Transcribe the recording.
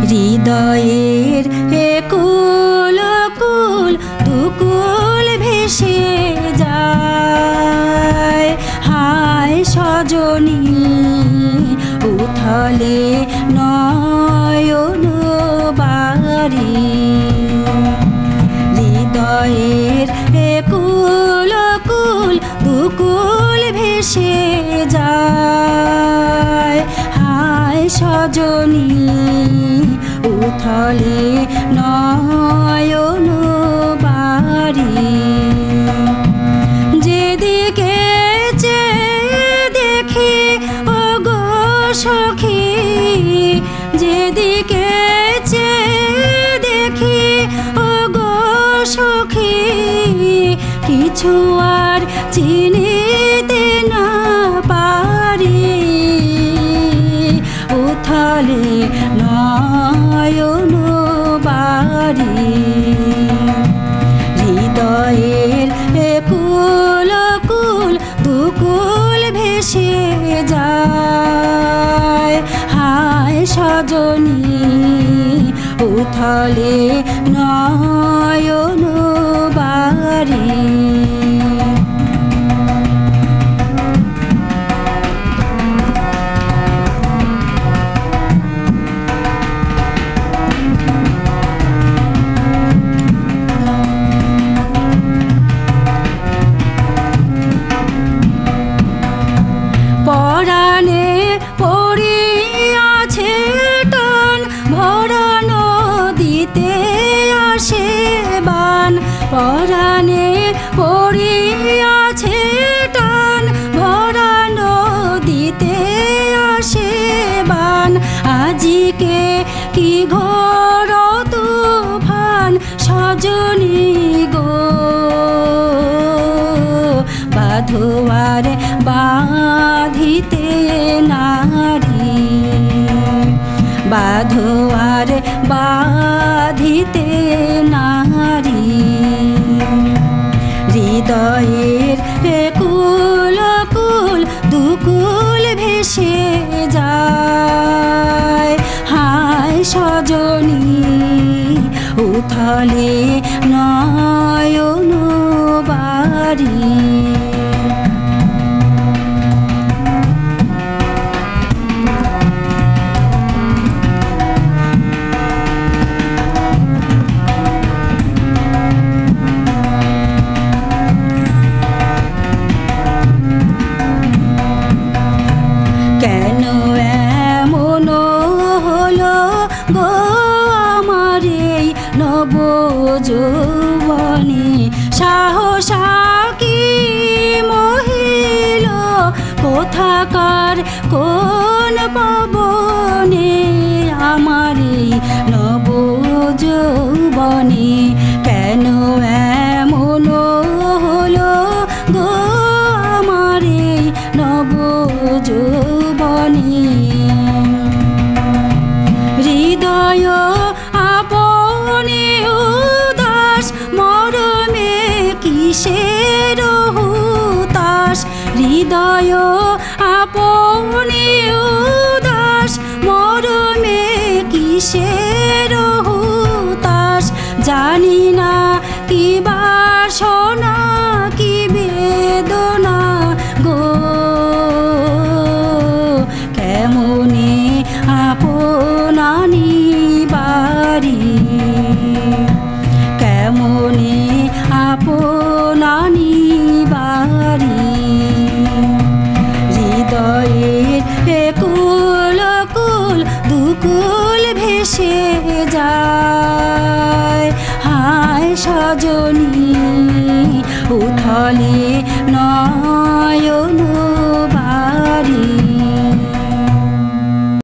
হৃদয়ের একুল কুল দুকুল ভেসে যায়। হায় সজনী উথলে নয়ন বাড়ি, হৃদয়ের একুল কুল দুকুল ভেসে যায়। হায় সজনী উথলে নয়ন বাড়ি, যেদিকে দেখি ওগো সখী, যেদিকে দেখি ওগো সখী, কিছু আর চিনিতে না পারি। উথলে নয়ন বাড়ি, হৃদয়ের একুল কুল দুকুল ভেসে যায়। হায় সজনী উথলে নয়ন বাড়ি। পরাণে পড়িয়াছে টান, ভরা নদীতে আসে বান। পরাণে পড়িয়াছে টান, ভরা নদীতে আসে বান। আজিকে কি ঘোর তুফান সজনী গো, বাঁধোয়ার বাঁধিতে নারী, বাঁধোয়ার বাঁধিতে নারী। হৃদয়ের একুল কুল দুকুল ভেসে যায়। হায় সজনী উথলে নয়ন বাড়ি। কেন এমন হলো গো আমার এই নব যৌবনে, সাহসা কি মহিল কোথাকার কোন পবনে, আমার এই নব যৌবনে। কেন এমন হলো গো আমার এই নব যৌবনে, হৃদয় আপনি উদাস মরমে কিসের হুতাস। হৃদয় আপনি উদাস মরমে কিসের হুতাস। জানি না কি বাসনা কি বেদনা গো, কেমনে আপনানি বাড়ি, কেমনে আপনানি বাড়ি। হৃদয়ের একুল কুল দুকুল ভেসে যায়। হায় সজনী উথলে